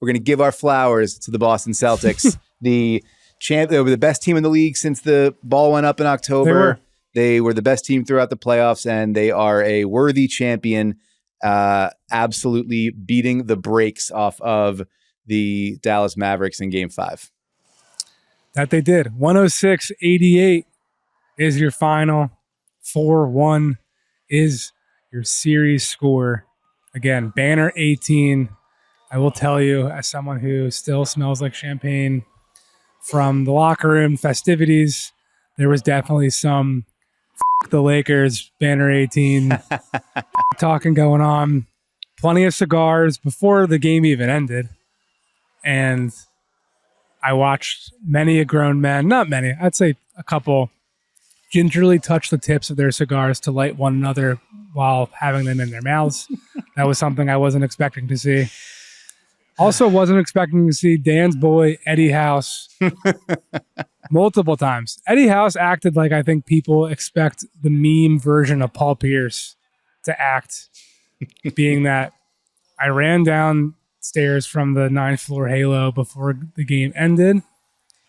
we're going to give our flowers to the Boston Celtics. They were the best team in the league since the ball went up in October. They were the best team throughout the playoffs, and they are a worthy champion, absolutely beating the brakes off of the Dallas Mavericks in Game 5. That they did. 106-88 is your final. 4-1 is your series score. Again, banner 18. I will tell you, as someone who still smells like champagne from the locker room festivities, there was definitely some the Lakers, banner 18 talking going on. Plenty of cigars before the game even ended. And I watched many a grown man, not many, I'd say a couple, gingerly touch the tips of their cigars to light one another while having them in their mouths. That was something I wasn't expecting to see. Also wasn't expecting to see Dan's boy, Eddie House, multiple times. Eddie House acted like I think people expect the meme version of Paul Pierce to act, being that I ran downstairs from the 9th floor halo before the game ended,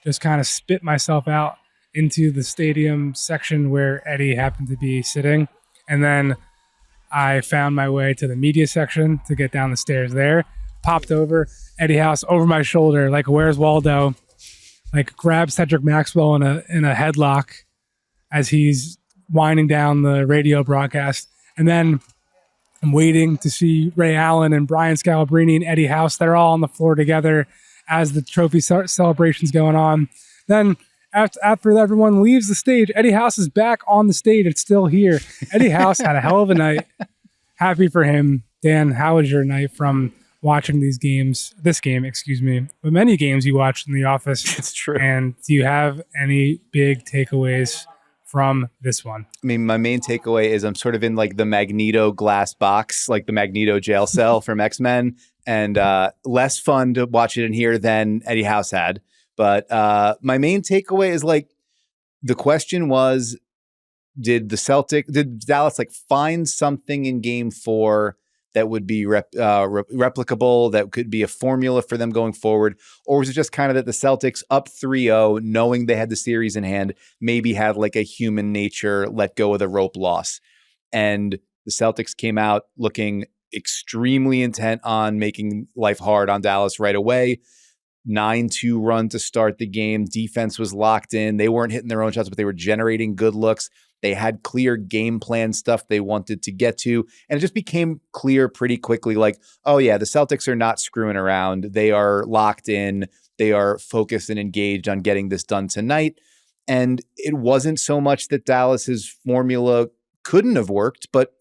just kind of spit myself out into the stadium section where Eddie happened to be sitting. And then I found my way to the media section to get down the stairs there. Popped over, Eddie House over my shoulder, like Where's Waldo, like grabs Cedric Maxwell in a headlock as he's winding down the radio broadcast. And then I'm waiting to see Ray Allen and Brian Scalabrine and Eddie House. They're all on the floor together as the trophy celebration's going on. Then after everyone leaves the stage, Eddie House is back on the stage. It's still here. Eddie House had a hell of a night. Happy for him. Dan, how was your night from watching this game, but many games you watched in the office? It's true. And do you have any big takeaways from this one? I mean, my main takeaway is I'm sort of in like the Magneto glass box, like the Magneto jail cell from X-Men, and less fun to watch it in here than Eddie House had. But my main takeaway is like, the question was, did Dallas like find something in Game 4 that would be replicable, that could be a formula for them going forward? Or was it just kind of that the Celtics up 3-0, knowing they had the series in hand, maybe had like a human nature, let go of the rope loss? And the Celtics came out looking extremely intent on making life hard on Dallas right away. 9-2 run to start the game. Defense was locked in. They weren't hitting their own shots, but they were generating good looks. They had clear game plan stuff they wanted to get to. And it just became clear pretty quickly, like, oh yeah, the Celtics are not screwing around. They are locked in. They are focused and engaged on getting this done tonight. And it wasn't so much that Dallas's formula couldn't have worked, but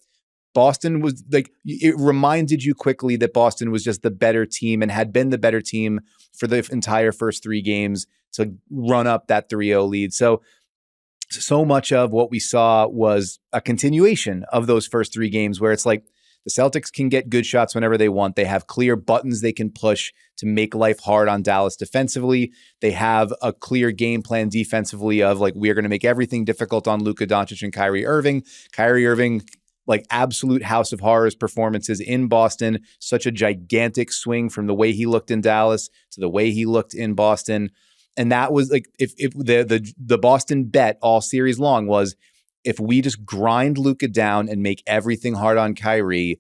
Boston was like, it reminded you quickly that Boston was just the better team and had been the better team for the entire first 3 games to run up that 3-0 lead. So much of what we saw was a continuation of those first 3 games, where it's like the Celtics can get good shots whenever they want. They have clear buttons they can push to make life hard on Dallas defensively. They have a clear game plan defensively of like, we're going to make everything difficult on Luka Doncic and Kyrie Irving. Kyrie Irving, like absolute House of Horrors performances in Boston, such a gigantic swing from the way he looked in Dallas to the way he looked in Boston. And that was like, if the Boston bet all series long was, if we just grind Luka down and make everything hard on Kyrie,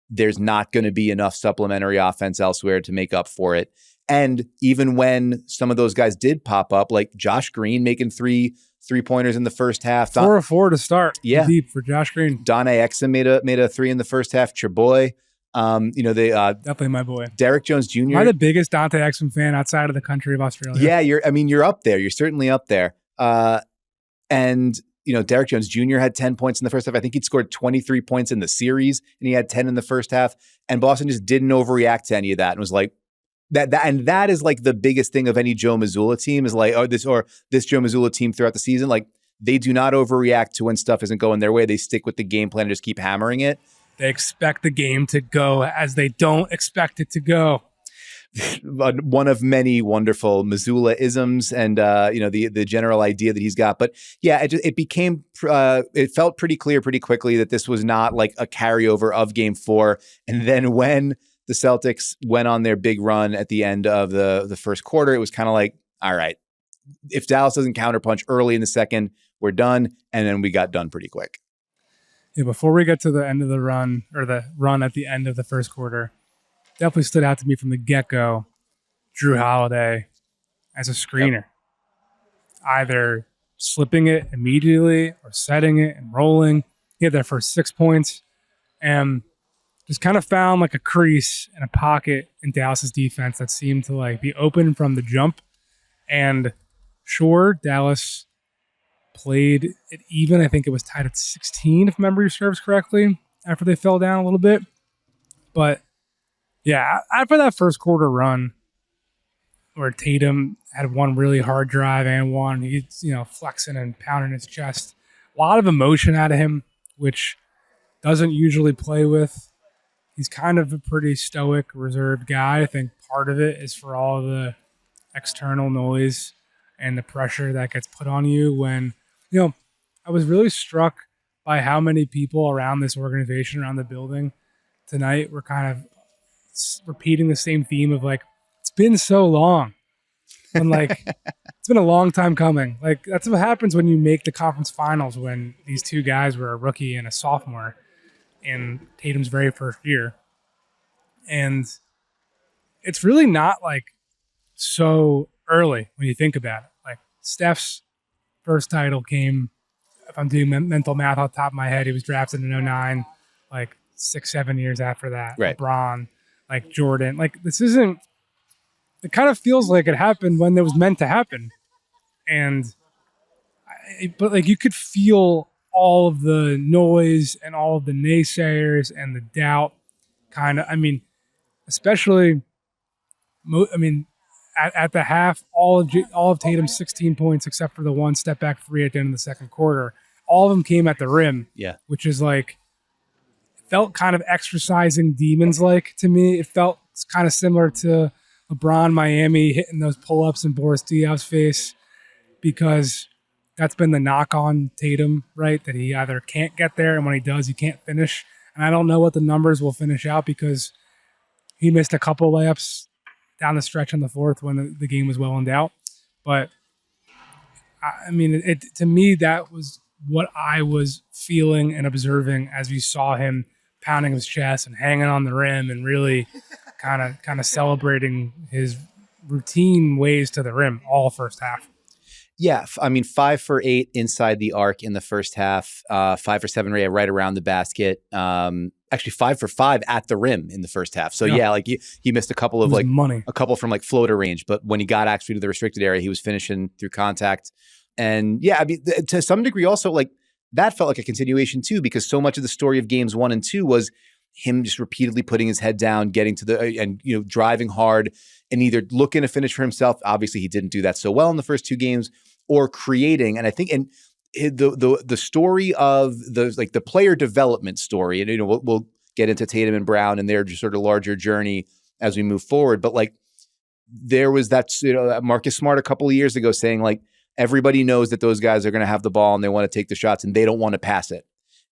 there's not going to be enough supplementary offense elsewhere to make up for it. And even when some of those guys did pop up, like Josh Green making three-pointers in the first half. 4 of 4 to start. Yeah. Deep for Josh Green. Don Exum made a 3 in the first half. Your boy. Definitely my boy. Derek Jones Jr. Am I the biggest Dante Exum fan outside of the country of Australia? Yeah, you're up there. You're certainly up there. And Derek Jones Jr. had 10 points in the first half. I think he'd scored 23 points in the series, and he had 10 in the first half. And Boston just didn't overreact to any of that and was like, that is like the biggest thing of any Joe Mazzulla team is like, this Joe Mazzulla team throughout the season. Like, they do not overreact to when stuff isn't going their way. They stick with the game plan and just keep hammering it. They expect the game to go as they don't expect it to go. One of many wonderful Mazzulla-isms and, the general idea that he's got. But yeah, it felt pretty clear pretty quickly that this was not like a carryover of Game 4. And then when the Celtics went on their big run at the end of the first quarter, it was kind of like, all right, if Dallas doesn't counterpunch early in the second, we're done. And then we got done pretty quick. Yeah, before we get to the end of the run, or the run at the end of the first quarter, definitely stood out to me from the get-go, Drew Holiday as a screener. Either slipping it immediately or setting it and rolling. He had their first 6 points and just kind of found like a crease and a pocket in Dallas's defense that seemed to like be open from the jump. And sure, Dallas played it even. I think it was tied at 16, if memory serves correctly, after they fell down a little bit. But yeah, after that first quarter run where Tatum had one really hard drive and one, he's, flexing and pounding his chest. A lot of emotion out of him, which doesn't usually play with. He's kind of a pretty stoic, reserved guy. I think part of it is for all the external noise and the pressure that gets put on you when, I was really struck by how many people around this organization, around the building tonight were kind of repeating the same theme of like, it's been so long. And like, it's been a long time coming. Like, that's what happens when you make the conference finals when these two guys were a rookie and a sophomore in Tatum's very first year. And it's really not like so early when you think about it. Like, Steph's first title came, if I'm doing mental math off the top of my head, he was drafted in 2009, like 6-7 years after that. Right. LeBron, like Jordan. Like, this isn't, it kind of feels like it happened when it was meant to happen. But like, you could feel all of the noise and all of the naysayers and the doubt kind of, especially, at the half, all of Tatum's 16 points, except for the one step back three at the end of the second quarter, all of them came at the rim. Yeah. Which is like, felt kind of exercising demons like to me. It felt kind of similar to LeBron Miami hitting those pull-ups in Boris Diaw's face, because that's been the knock on Tatum, right? That he either can't get there, and when he does, he can't finish. And I don't know what the numbers will finish out, because he missed a couple layups down the stretch in the fourth when the game was well in doubt. But to me, that was what I was feeling and observing as we saw him pounding his chest and hanging on the rim and really kind of celebrating his routine ways to the rim all first half. Yeah, 5 for 8 inside the arc in the first half, 5 for 7 right around the basket. Actually 5 for 5 at the rim in the first half. So yeah, like he missed a couple of a couple from like floater range, but when he got actually to the restricted area, he was finishing through contact. And yeah, to some degree also, like, that felt like a continuation too, because so much of the story of games 1 and 2 was him just repeatedly putting his head down, getting to and driving hard and either looking to finish for himself. Obviously he didn't do that so well in the first 2 games, or creating. And I think, and the story of the player development story, and we'll get into Tatum and Brown and their just sort of larger journey as we move forward. But like, there was that, Marcus Smart a couple of years ago saying like, everybody knows that those guys are going to have the ball and they want to take the shots and they don't want to pass it.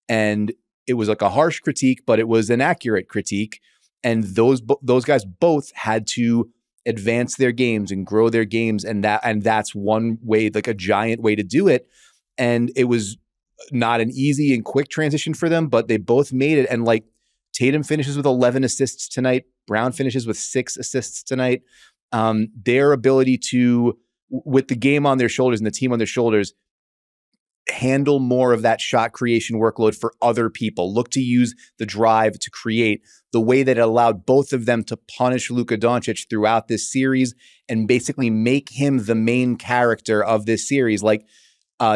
And it was like a harsh critique, but it was an accurate critique. And those guys both had to advance their games and grow their games. And that's one way, like a giant way to do it. And it was not an easy and quick transition for them, but they both made it. And like, Tatum finishes with 11 assists tonight. Brown finishes with 6 assists tonight. Their ability to, with the game on their shoulders and the team on their shoulders, handle more of that shot creation workload for other people. Look to use the drive to create, the way that it allowed both of them to punish Luka Doncic throughout this series and basically make him the main character of this series. Like,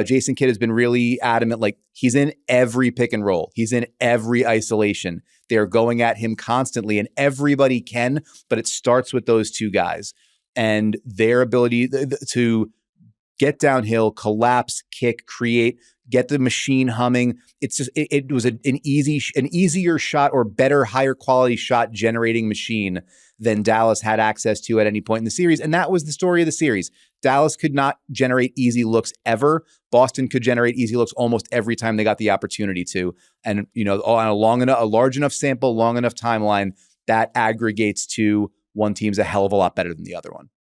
Jason Kidd has been really adamant, like, he's in every pick and roll. He's in every isolation. They're going at him constantly, and everybody can, but it starts with those two guys and their ability to get downhill, collapse, kick, create, get the machine humming. It's just, it was an easier shot or better, higher quality shot generating machine than Dallas had access to at any point in the series. And that was the story of the series. Dallas could not generate easy looks ever. Boston could generate easy looks almost every time they got the opportunity to. And, on a large enough sample, long enough timeline, that aggregates to one team's a hell of a lot better than the other one.